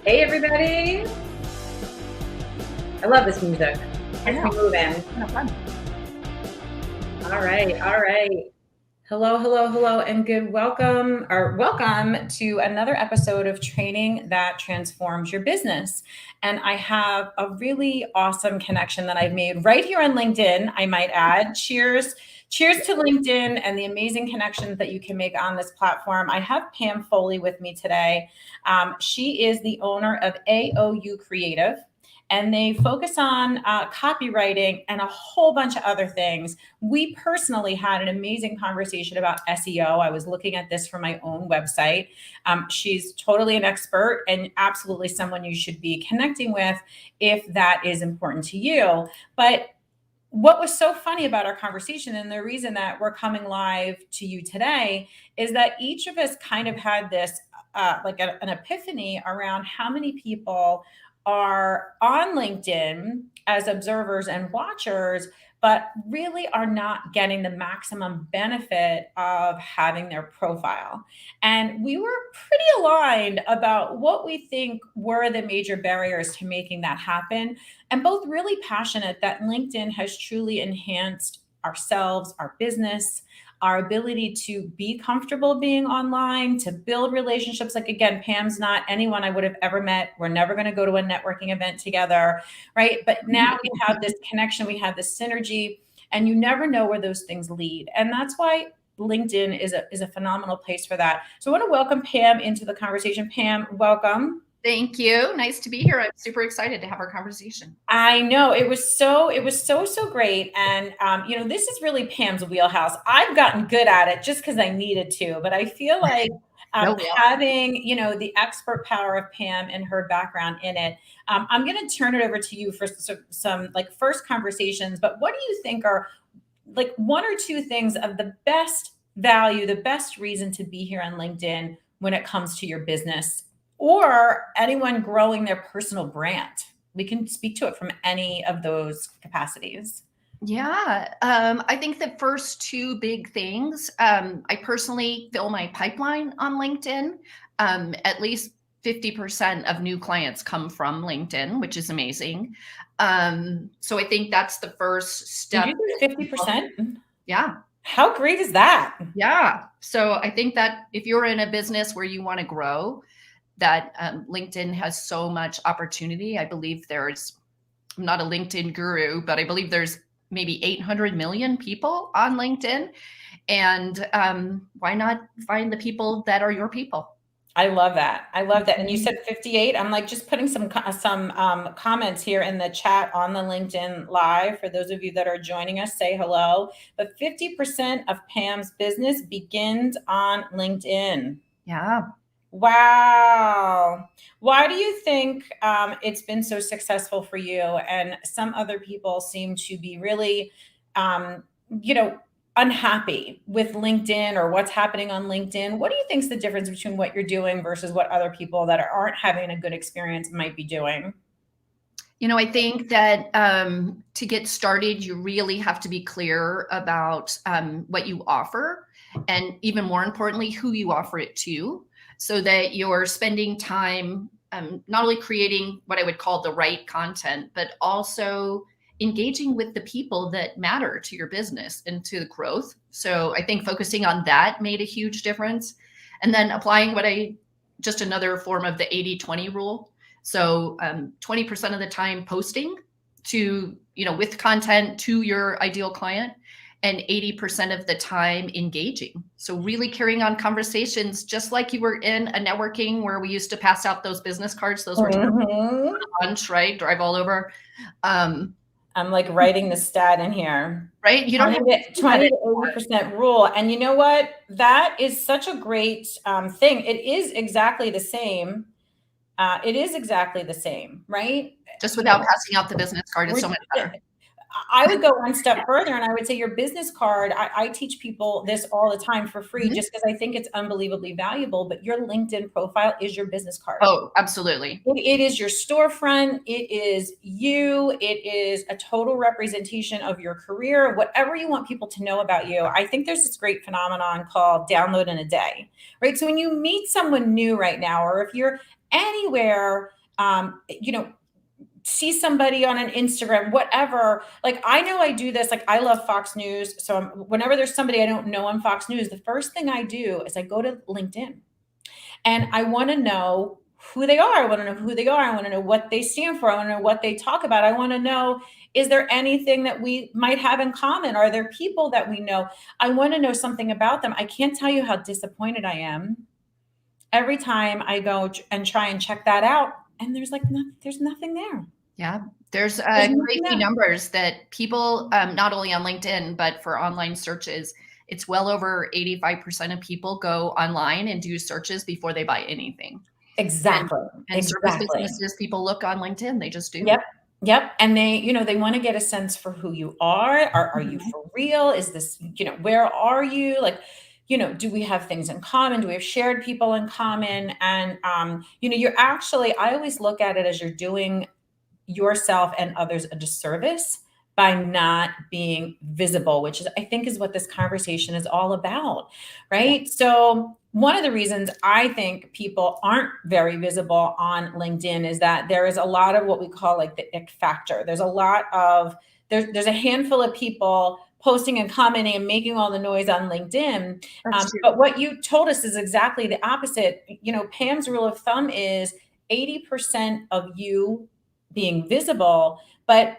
Hey everybody! I love this music. I Gets know. me moving. Kind of fun. All right, all right. Hello, hello, hello, and welcome to another episode of Training That Transforms Your Business. And I have a really awesome connection that I've made right here on LinkedIn, I might add. Cheers to LinkedIn and the amazing connections that you can make on this platform. I have Pam Foley with me today. She is the owner of AOU Creative, and they focus on copywriting and a whole bunch of other things. We personally had an amazing conversation about SEO. I was looking at this for my own website. She's totally an expert and absolutely someone you should be connecting with if that is important to you. But what was so funny about our conversation, and the reason that we're coming live to you today, is that each of us kind of had this an epiphany around how many people are on LinkedIn as observers and watchers, but really are not getting the maximum benefit of having their profile. And we were pretty aligned about what we think were the major barriers to making that happen, and both really passionate that LinkedIn has truly enhanced ourselves, our business, our ability to be comfortable being online, to build relationships. Like, again, Pam's not anyone I would have ever met. We're never going to go to a networking event together, right? But now we have this connection, we have this synergy, and you never know where those things lead. And that's why LinkedIn is a phenomenal place for that. So I want to welcome Pam into the conversation. Pam, welcome. Thank you. Nice to be here. I'm super excited to have our conversation. I know it was so great. And, this is really Pam's wheelhouse. I've gotten good at it just because I needed to, but I feel like having, the expert power of Pam and her background in it. I'm going to turn it over to you for some like first conversations, but what do you think are like one or two things of the best value, the best reason to be here on LinkedIn when it comes to your business or anyone growing their personal brand? We can speak to it from any of those capacities. Yeah. I think the first two big things, I personally fill my pipeline on LinkedIn. At least 50% of new clients come from LinkedIn, which is amazing. So I think that's the first step. Did you say 50%? Yeah. How great is that? Yeah. So I think that if you're in a business where you want to grow, that LinkedIn has so much opportunity. I believe I'm not a LinkedIn guru, but I believe there's maybe 800 million people on LinkedIn. And why not find the people that are your people? I love that. I love that. And you said 58. I'm like just putting some comments here in the chat on the LinkedIn Live. For those of you that are joining us, say hello. But 50% of Pam's business begins on LinkedIn. Yeah. Wow. Why do you think it's been so successful for you? And some other people seem to be really, you know, unhappy with LinkedIn or what's happening on LinkedIn. What do you think is the difference between what you're doing versus what other people that aren't having a good experience might be doing? I think that to get started, you really have to be clear about what you offer, and even more importantly, who you offer it to, so that you're spending time not only creating what I would call the right content, but also engaging with the people that matter to your business and to the growth. So I think focusing on that made a huge difference. And then applying just another form of the 80-20 rule. So 20% of the time posting with content to your ideal client, and 80% of the time engaging. So really carrying on conversations, just like you were in a networking where we used to pass out those business cards. Those were lunch, right? Drive all over. I'm like writing the stat in here. Right? You don't have 20 to 80% rule. And you know what? That is such a great thing. It is exactly the same. Right? Just without passing out the business card is so much better. I would go one step further and I would say your business card, I teach people this all the time for free, just because I think it's unbelievably valuable, but your LinkedIn profile is your business card. Oh, absolutely. It is your storefront. It is you. It is a total representation of your career, whatever you want people to know about you. I think there's this great phenomenon called download in a day, right? So when you meet someone new right now, or if you're anywhere see somebody on an Instagram, whatever. Like, I know I do this. Like, I love Fox News. So whenever there's somebody I don't know on Fox News, the first thing I do is I go to LinkedIn and I want to know who they are. I want to know who they are. I want to know what they stand for. I want to know what they talk about. I want to know, is there anything that we might have in common? Are there people that we know? I want to know something about them. I can't tell you how disappointed I am every time I go and try and check that out. And there's there's nothing there. Yeah, there's There's nothing crazy there. numbers that people, not only on LinkedIn, but for online searches, it's well over 85% of people go online and do searches before they buy anything. Exactly. And service Exactly. businesses, people look on LinkedIn, they just do. Yep. Yep. And they want to get a sense for who you are. Are you Mhm. for real? Is this, where are you? Like, do we have things in common? Do we have shared people in common? And, you're actually, I always look at it as you're doing yourself and others a disservice by not being visible, which is, I think, is what this conversation is all about, Yeah. right? So one of the reasons I think people aren't very visible on LinkedIn is that there is a lot of what we call like the ick factor. There's a lot of there's a handful of people posting and commenting and making all the noise on LinkedIn. That's true. But what you told us is exactly the opposite. Pam's rule of thumb is 80% of you being visible, but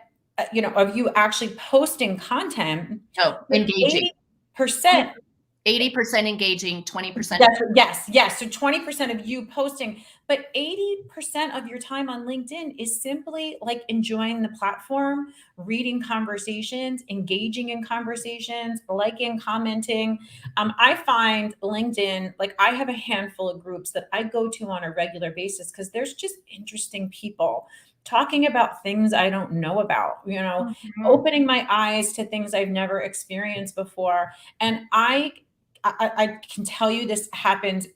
of you actually posting content, Oh, but engaging. 80%. 80% engaging, 20%. Yes. So 20% of you posting, but 80% of your time on LinkedIn is simply like enjoying the platform, reading conversations, engaging in conversations, liking, commenting. I find LinkedIn, like, I have a handful of groups that I go to on a regular basis because there's just interesting people talking about things I don't know about, Mhm. opening my eyes to things I've never experienced before. And I can tell you this happens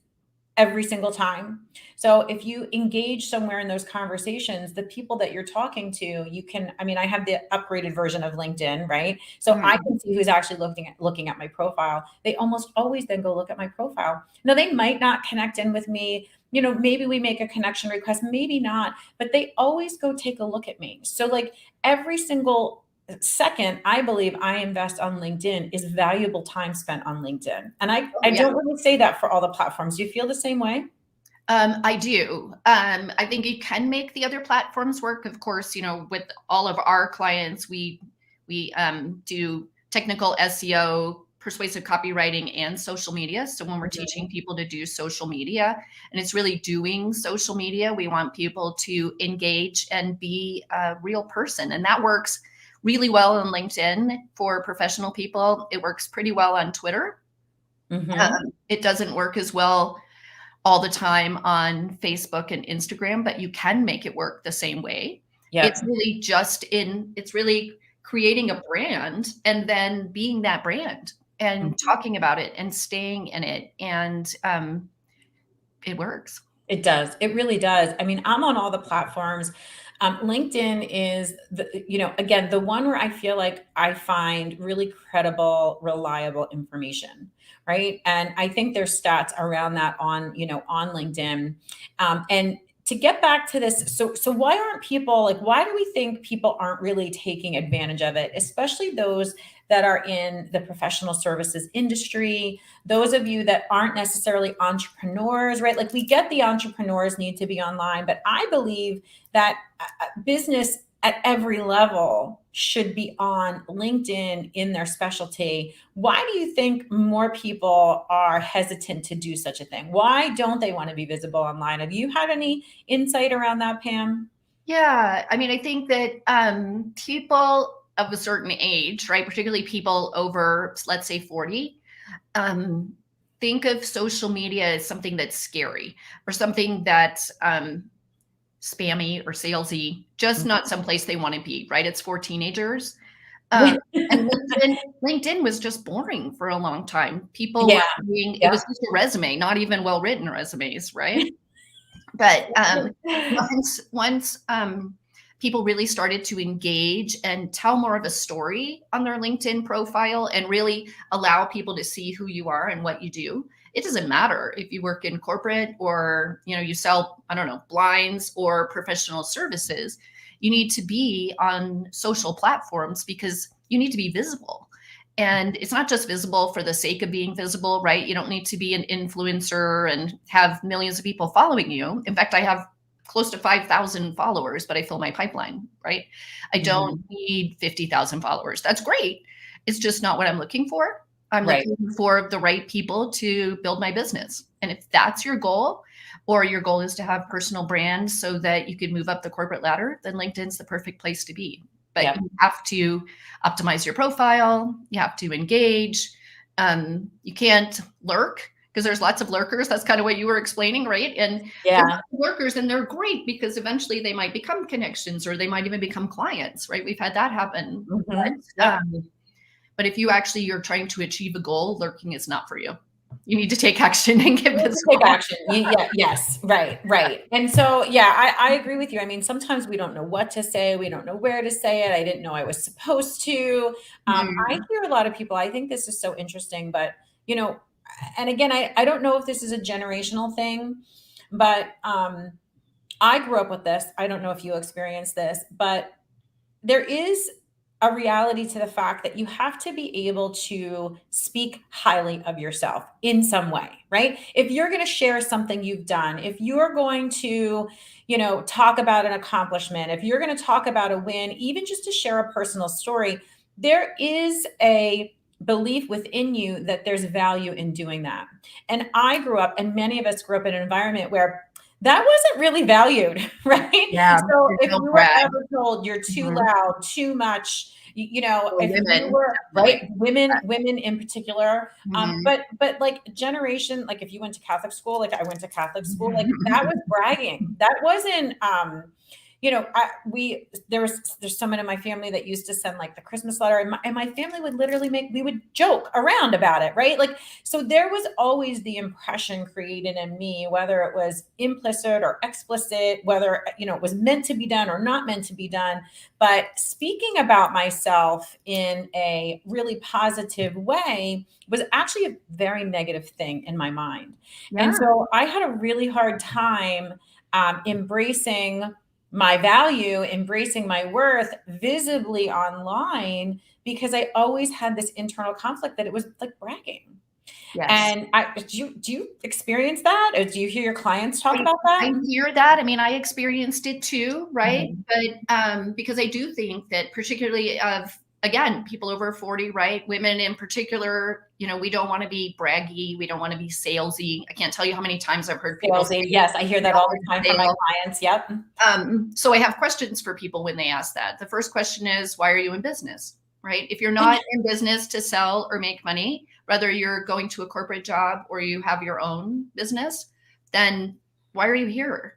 every single time. So if you engage somewhere in those conversations, the people that you're talking to, I have the upgraded version of LinkedIn, right? So I Mhm. can see who's actually looking at my profile. They almost always then go look at my profile. Now, they might not connect in with me. Maybe we make a connection request, maybe not, but they always go take a look at me. So, like, every single second I believe I invest on LinkedIn is valuable time spent on LinkedIn. And Oh, I yeah. don't really say that for all the platforms. Do you feel the same way? I do. I think you can make the other platforms work. Of course, with all of our clients, we do technical SEO, persuasive copywriting, and social media. So when we're Mhm. teaching people to do social media, and it's really doing social media, we want people to engage and be a real person, and that works really well on LinkedIn for professional people. It works pretty well on Twitter. Mhm. It doesn't work as well all the time on Facebook and Instagram, but you can make it work the same way. Yep. It's really creating a brand and then being that brand and Mhm. talking about it and staying in it. And it works. It does. It really does. I mean, I'm on all the platforms. LinkedIn is again, the one where I feel like I find really credible, reliable information, right? And I think there's stats around that on LinkedIn. And to get back to this, so why aren't people, like, why do we think people aren't really taking advantage of it, especially those that are in the professional services industry, those of you that aren't necessarily entrepreneurs, right? Like, we get the entrepreneurs need to be online, but I believe that business at every level should be on LinkedIn in their specialty. Why do you think more people are hesitant to do such a thing? Why don't they want to be visible online? Have you had any insight around that, Pam? Yeah, I mean, I think that people of a certain age, right, particularly people over, let's say, 40, um, think of social media as something that's scary or something that's spammy or salesy, just not someplace they want to be, right? It's for teenagers. Um, and LinkedIn was just boring for a long time. People Yeah. were doing it Yeah. was just a resume, not even well written resumes, right? But once people really started to engage and tell more of a story on their LinkedIn profile and really allow people to see who you are and what you do, It doesn't matter if you work in corporate or, you sell, I don't know, blinds or professional services. You need to be on social platforms because you need to be visible. And it's not just visible for the sake of being visible, right? You don't need to be an influencer and have millions of people following you. In fact, I have close to 5,000 followers, but I fill my pipeline, right? I don't need 50,000 followers. That's great. It's just not what I'm looking for. I'm looking for the right people to build my business. And if that's your goal, or your goal is to have personal brands so that you can move up the corporate ladder, then LinkedIn's the perfect place to be. But you have to optimize your profile. You have to engage. You can't lurk because there's lots of lurkers. That's kind of what you were explaining, right? And there's lurkers, and they're great because eventually they might become connections or they might even become clients, right? We've had that happen. But if you're trying to achieve a goal, lurking is not for you. You need to take action and get visible. Take action. Yes. Right. And so, I agree with you. I mean, sometimes we don't know what to say. We don't know where to say it. I didn't know I was supposed to. I hear a lot of people, I think this is so interesting, but, and again, I don't know if this is a generational thing, but I grew up with this. I don't know if you experienced this, but there is a reality to the fact that you have to be able to speak highly of yourself in some way, right? If you're going to share something you've done, if you're going to, talk about an accomplishment, if you're going to talk about a win, even just to share a personal story, there is a belief within you that there's value in doing that. And I grew up, and many of us grew up in an environment where that wasn't really valued, right? Yeah. So if you were ever told you're too loud, too much, if you were women in particular, but like generation, like if you went to Catholic school, like I went to Catholic school, like that was bragging. That wasn't, there's someone in my family that used to send like the Christmas letter, and my family would literally we would joke around about it, right? Like, so there was always the impression created in me, whether it was implicit or explicit, whether, it was meant to be done or not meant to be done. But speaking about myself in a really positive way was actually a very negative thing in my mind. And so I had a really hard time embracing my value, embracing my worth visibly online, because I always had this internal conflict that it was like bragging. Yes. And do you experience that? Or do you hear your clients talk about that? I hear that. I mean, I experienced it too, right? But because I do think that particularly again, people over 40, right? Women in particular, we don't want to be braggy. We don't want to be salesy. I can't tell you how many times I've heard people say, yes, I hear that all the time from my clients. Yep. So I have questions for people when they ask that. The first question is, why are you in business, right? If you're not in business to sell or make money, whether you're going to a corporate job or you have your own business, then why are you here?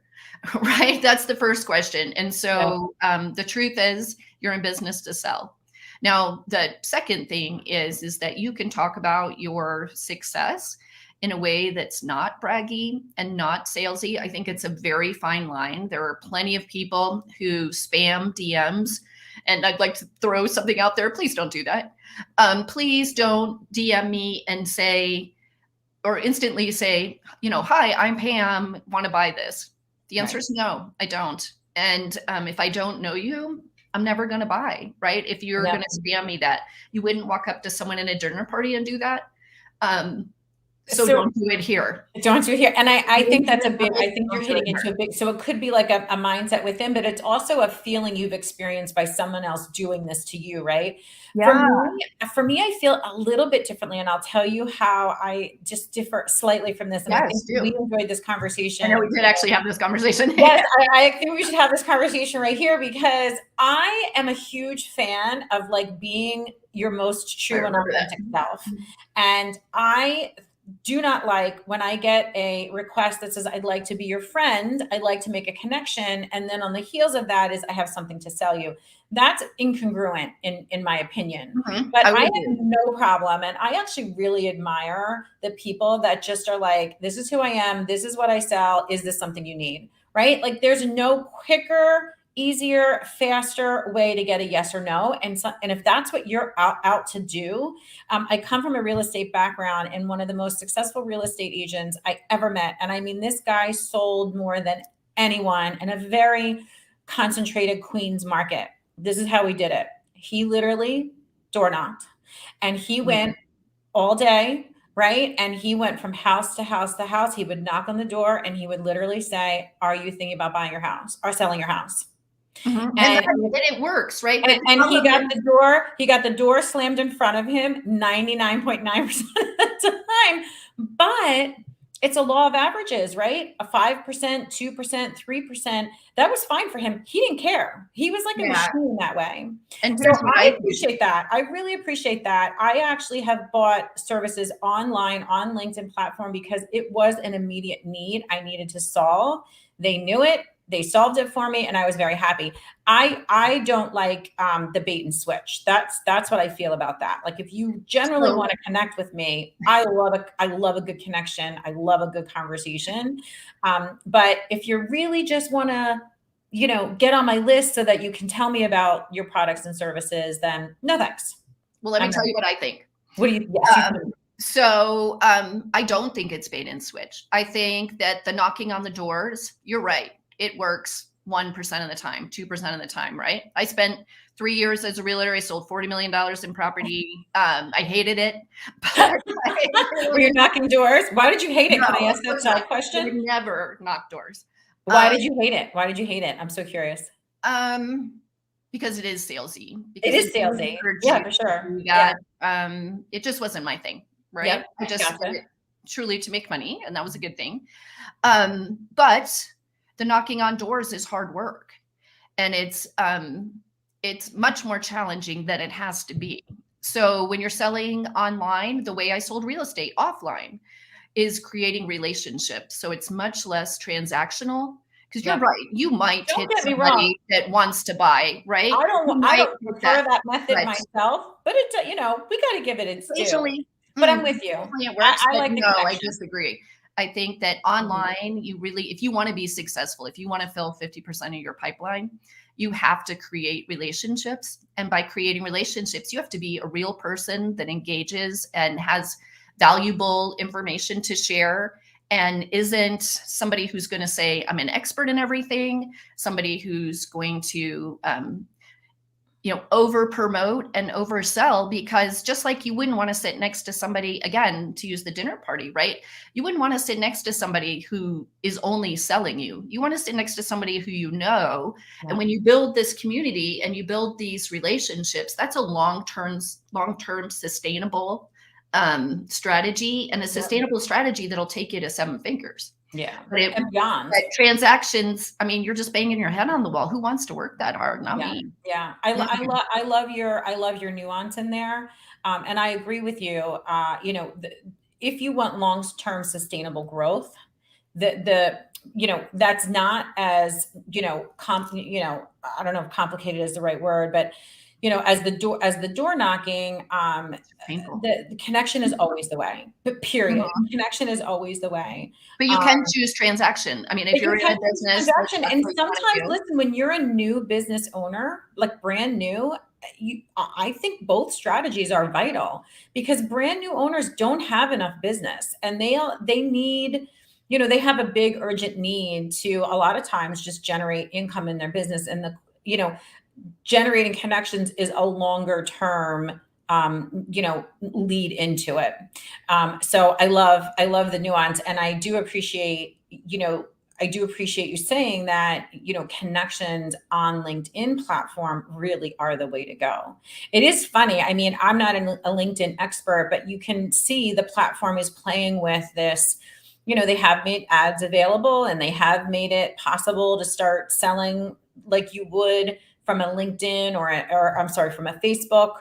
Right? That's the first question. And so the truth is you're in business to sell. Now, the second thing is that you can talk about your success in a way that's not braggy and not salesy. I think it's a very fine line. There are plenty of people who spam DMs, and I'd like to throw something out there. Please don't do that. Please don't DM me and say, or instantly say, hi, I'm Pam, want to buy this? The answer is no, I don't. And if I don't know you, I'm never going to buy, right? If you're going to spam me that, you wouldn't walk up to someone in a dinner party and do that. So don't do it here. Don't do it here. And I think that's I think you're hitting into a big, so it could be like a mindset within, but it's also a feeling you've experienced by someone else doing this to you, right? Yeah. For me, I feel a little bit differently, and I'll tell you how I just differ slightly from this. And I think we enjoyed this conversation. I know we did actually have this conversation. Yes, I think we should have this conversation right here, because I am a huge fan of like being your most true and authentic self. And I do not like when I get a request that says, I'd like to be your friend. I'd like to make a connection. And then on the heels of that is, I have something to sell you. That's incongruent in my opinion. But I have no problem. And I actually really admire the people that just are like, this is who I am. This is what I sell. Is this something you need? Right? Like there's no quicker, easier, faster way to get a yes or no. And if that's what you're out to do, I come from a real estate background, and one of the most successful real estate agents I ever met. And I mean, this guy sold more than anyone in a very concentrated Queens market. This is how he did it. He literally door knocked, and he went all day, right? And he went from house to house to house. He would knock on the door and he would literally say, "Are you thinking about buying your house or selling your house?" And it works, right? And he got the door slammed in front of him 99.9% of the time. But it's a law of averages, right? A 5%, 2%, 3%. That was fine for him. He didn't care. He was like a machine that way. And so I appreciate that. I really appreciate that. I actually have bought services online on LinkedIn platform because it was an immediate need I needed to solve. They knew it. They solved it for me, and I was very happy. I don't like the bait and switch. That's what I feel about that. Like, if you generally want to connect with me, I love a good connection. I love a good conversation. But if you really just want to, get on my list so that you can tell me about your products and services, then no thanks. Well, let me tell you what I think. What do you? So I don't think it's bait and switch. I think that the knocking on the doors, you're right. It works 1% of the time, 2% of the time, right? I spent 3 years as a realtor. I sold $40 million in property. I hated it. But were you knocking doors? Why did you hate it? Can I ask that side question? I would never knock doors. Why did you hate it? Why did you hate it? I'm so curious. Because it is salesy. It is salesy. Yeah, for sure. It just wasn't my thing, right? Yep, I just did it truly to make money, and that was a good thing. But the knocking on doors is hard work, and it's much more challenging than it has to be. So when you're selling online, the way I sold real estate offline is creating relationships. So it's much less transactional, because you're right. You might hit somebody that wants to buy, right? I don't prefer that method myself, but it's, we got to give it its due. But I'm with you. It works, I like the connection. I disagree. I think that online, if you want to be successful, if you want to fill 50% of your pipeline, you have to create relationships. And by creating relationships, you have to be a real person that engages and has valuable information to share, and isn't somebody who's going to say, I'm an expert in everything, somebody who's going to over promote and oversell. Because just like you wouldn't want to sit next to somebody, again, to use the dinner party, right? You wouldn't want to sit next to somebody who is only selling you. You want to sit next to somebody who you know. Yeah. And when you build this community and you build these relationships, that's a long-term sustainable strategy, and a sustainable strategy that'll take you to seven figures. Yeah. And beyond. But transactions, I mean, you're just banging your head on the wall. Who wants to work that hard? Not me. Yeah. I love your nuance in there. And I agree with you. If you want long-term sustainable growth, that's not as, I don't know if complicated is the right word, but as the door knocking, the connection is always the way. But period. Connection is always the way. But you can choose transaction. I mean, if you're in a business, and sometimes, listen, when you're a new business owner, like brand new, I think both strategies are vital, because brand new owners don't have enough business, and they need, they have a big urgent need to a lot of times just generate income in their business, and generating connections is a longer term, lead into it. So I love the nuance, and I do appreciate, you saying that, connections on LinkedIn platform really are the way to go. It is funny. I mean, I'm not a LinkedIn expert, but you can see the platform is playing with this. They have made ads available, and they have made it possible to start selling like you would from a LinkedIn from a Facebook,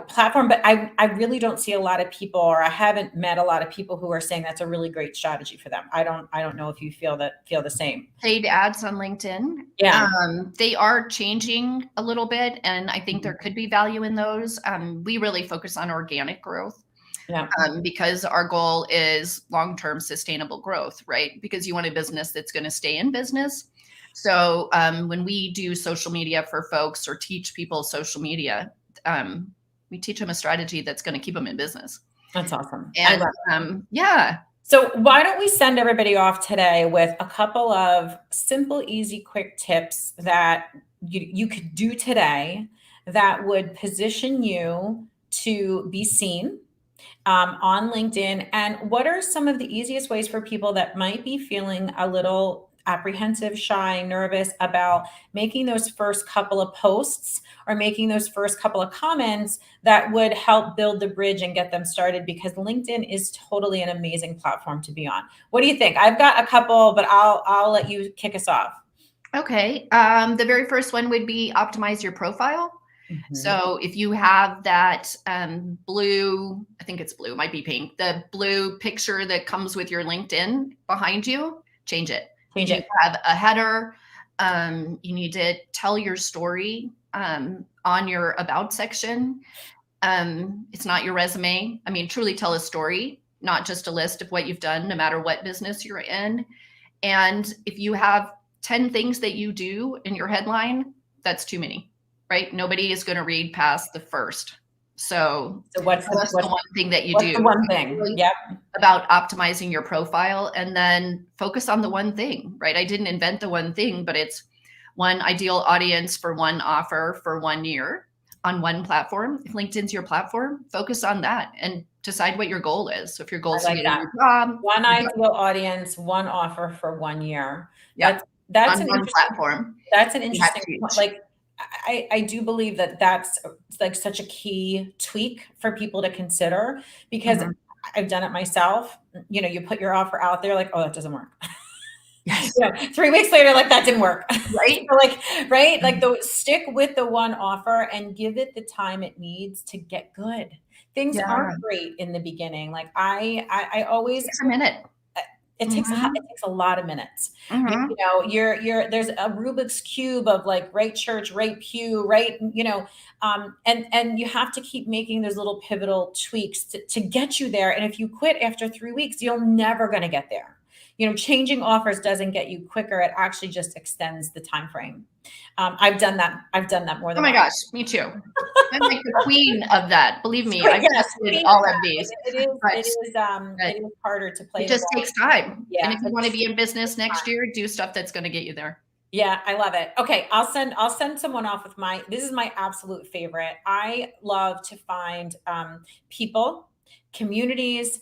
platform. But I really don't see a lot of people, or I haven't met a lot of people who are saying that's a really great strategy for them. I don't know if you feel the same. Paid ads on LinkedIn. Yeah. They are changing a little bit, and I think there could be value in those. We really focus on organic growth. Yeah. Because our goal is long-term sustainable growth, right? Because you want a business that's going to stay in business. So when we do social media for folks or teach people social media, we teach them a strategy that's going to keep them in business. That's awesome. And yeah. So why don't we send everybody off today with a couple of simple, easy, quick tips that you could do today that would position you to be seen on LinkedIn. And what are some of the easiest ways for people that might be feeling a little apprehensive, shy, nervous about making those first couple of posts or making those first couple of comments that would help build the bridge and get them started? Because LinkedIn is totally an amazing platform to be on. What do you think? I've got a couple, but I'll let you kick us off. Okay. The very first one would be optimize your profile. Mm-hmm. So if you have that blue, I think it's blue, might be pink, the blue picture that comes with your LinkedIn behind you, change it. Change it. You have a header. You need to tell your story on your about section. It's not your resume. I mean, truly tell a story, not just a list of what you've done, no matter what business you're in. And if you have 10 things that you do in your headline, that's too many, right? Nobody is going to read past the first. So what's the one thing that you do? The one thing? Yep. About optimizing your profile, and then focus on the one thing, right? I didn't invent the one thing, but it's one ideal audience for one offer for 1 year on one platform. If LinkedIn's your platform, focus on that and decide what your goal is. So if your goal is to get a new job, one ideal audience, one offer for 1 year. Yeah, that's on an one platform. That's an interesting point. Like, I do believe that that's like such a key tweak for people to consider, because I've done it myself. You know, you put your offer out there, like, oh, that doesn't work. Yes. You know, 3 weeks later, like, that didn't work. Right. So, like, right. Like, stick with the one offer and give it the time it needs to get good. Things aren't great in the beginning. Like, I always, it's a minute. It takes a lot of minutes. You know, there's a Rubik's Cube of like right church, right pew, right, you know, and you have to keep making those little pivotal tweaks to get you there. And if you quit after 3 weeks, you're never going to get there. You know, changing offers doesn't get you quicker. It actually just extends the time frame. I've done that more than once. Oh my gosh, me too. I'm like the queen of that. Believe me, I've tested all of these. It is harder to play. It just takes time. Yeah. And if you want to be in business next year, do stuff that's going to get you there. Yeah, I love it. Okay, I'll send someone off with this is my absolute favorite. I love to find people, communities,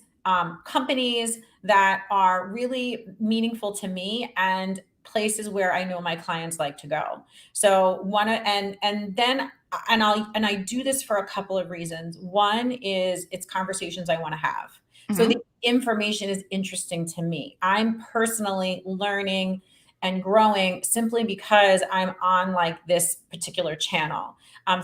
companies that are really meaningful to me and places where I know my clients like to go. So I do this for a couple of reasons. One is it's conversations I want to have. So the information is interesting to me. I'm personally learning and growing simply because I'm on like this particular channel.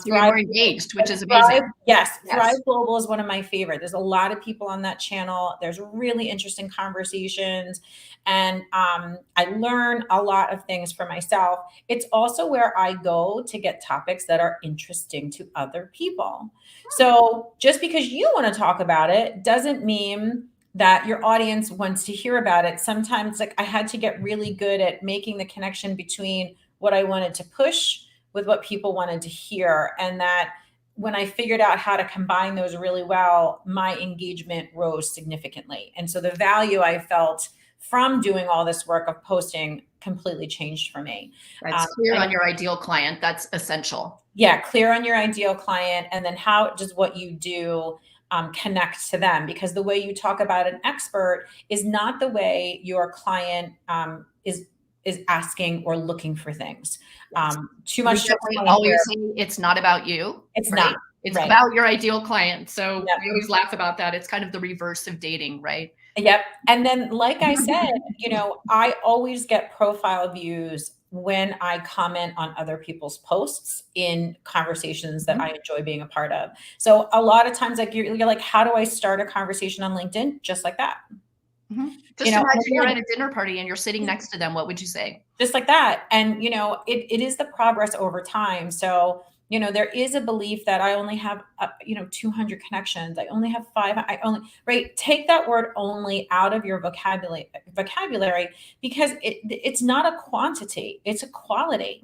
You're more engaged, which is amazing. Yes. Thrive Global is one of my favorite. There's a lot of people on that channel. There's really interesting conversations, and I learn a lot of things for myself. It's also where I go to get topics that are interesting to other people. So just because you want to talk about it doesn't mean that your audience wants to hear about it. Sometimes, like, I had to get really good at making the connection between what I wanted to push with what people wanted to hear. And that when I figured out how to combine those really well, my engagement rose significantly. And so the value I felt from doing all this work of posting completely changed for me. That's clear on your ideal client. That's essential. Yeah, clear on your ideal client. And then how does what you do connect to them? Because the way you talk about an expert is not the way your client is asking or looking for things. Too much. We always say it's not about you. It's right? not. It's about your ideal client. So we always laugh about that. It's kind of the reverse of dating, right? Yep. And then, like I said, you know, I always get profile views when I comment on other people's posts in conversations that I enjoy being a part of. So a lot of times, like you're like, how do I start a conversation on LinkedIn? Just like that. Just imagine you're at a dinner party and you're sitting next to them. What would you say? Just like that. And, you know, it is the progress over time. So There is a belief that I only have, 200 connections. I only have five. Right. Take that word only out of your vocabulary, because it's not a quantity, it's a quality.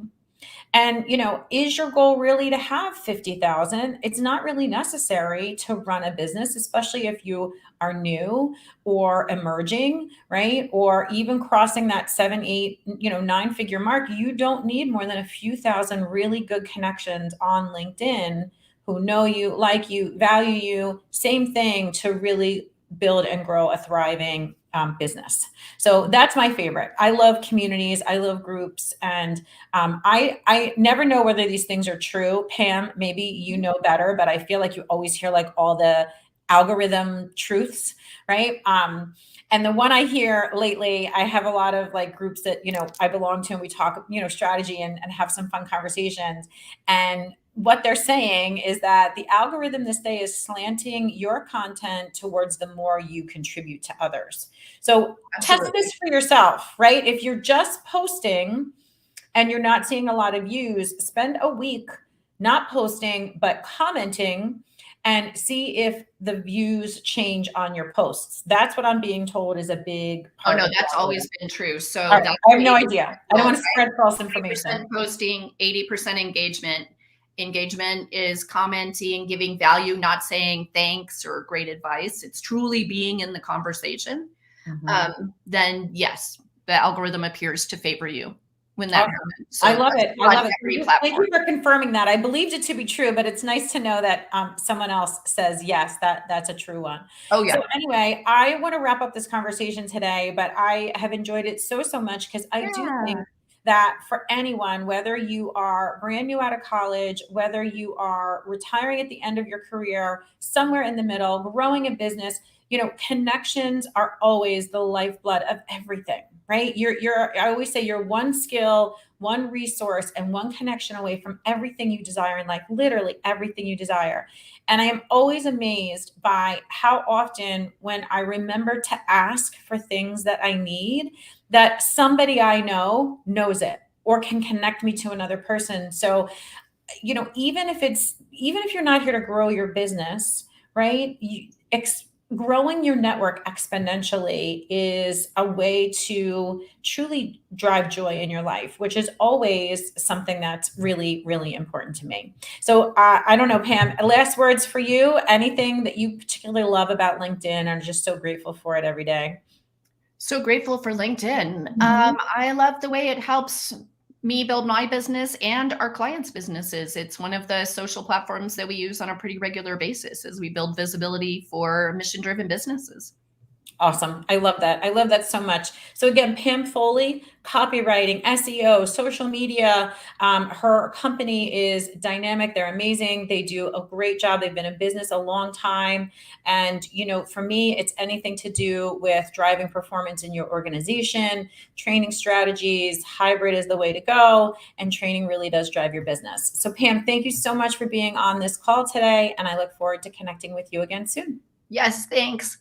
And, is your goal really to have 50,000? It's not really necessary to run a business, especially if you are new or emerging, right? Or even crossing that 7, 8, 9-figure mark. You don't need more than a few thousand really good connections on LinkedIn who know you, like you, value you, same thing, to really build and grow a thriving business. So that's my favorite. I love communities. I love groups. And I never know whether these things are true. Pam, maybe you know better, but I feel like you always hear like all the algorithm truths, right? And the one I hear lately, I have a lot of like groups that, I belong to, and we talk, strategy and have some fun conversations. And what they're saying is that the algorithm this day is slanting your content towards the more you contribute to others. So Absolutely. test this for yourself, right? If you're just posting and you're not seeing a lot of views, spend a week not posting, but commenting, and see if the views change on your posts. That's what I'm being told is a big Oh, part no, of that's it. always been true. So All right. that's I have no idea. I don't want to spread false 20% information. posting, 80% engagement. Engagement is commenting, giving value, not saying thanks or great advice. It's truly being in the conversation. Then yes, the algorithm appears to favor you when that happens. So I love it. I love it. every Thank platform. you for confirming that. I believed it to be true, but it's nice to know that someone else says, yes, that's a true one. Oh yeah. So anyway, I want to wrap up this conversation today, but I have enjoyed it so much, because I do think that for anyone, whether you are brand new out of college, whether you are retiring at the end of your career, somewhere in the middle, growing a business, connections are always the lifeblood of everything, right? I always say you're one skill, one resource, and one connection away from everything you desire in life, literally everything you desire. And I am always amazed by how often, when I remember to ask for things that I need, that somebody I know knows it or can connect me to another person. So, even if you're not here to grow your business, right? Growing your network exponentially is a way to truly drive joy in your life, which is always something that's really, really important to me. So I don't know, Pam, last words for you. Anything that you particularly love about LinkedIn and are just so grateful for it every day? So grateful for LinkedIn. Mhm. I love the way it helps me build my business and our clients' businesses. It's one of the social platforms that we use on a pretty regular basis as we build visibility for mission-driven businesses. Awesome. I love that. I love that so much. So again, Pam Foley, copywriting, SEO, social media. Her company is dynamic. They're amazing. They do a great job. They've been in business a long time. And, for me, it's anything to do with driving performance in your organization, training strategies. Hybrid is the way to go. And training really does drive your business. So Pam, thank you so much for being on this call today. And I look forward to connecting with you again soon. Yes, thanks.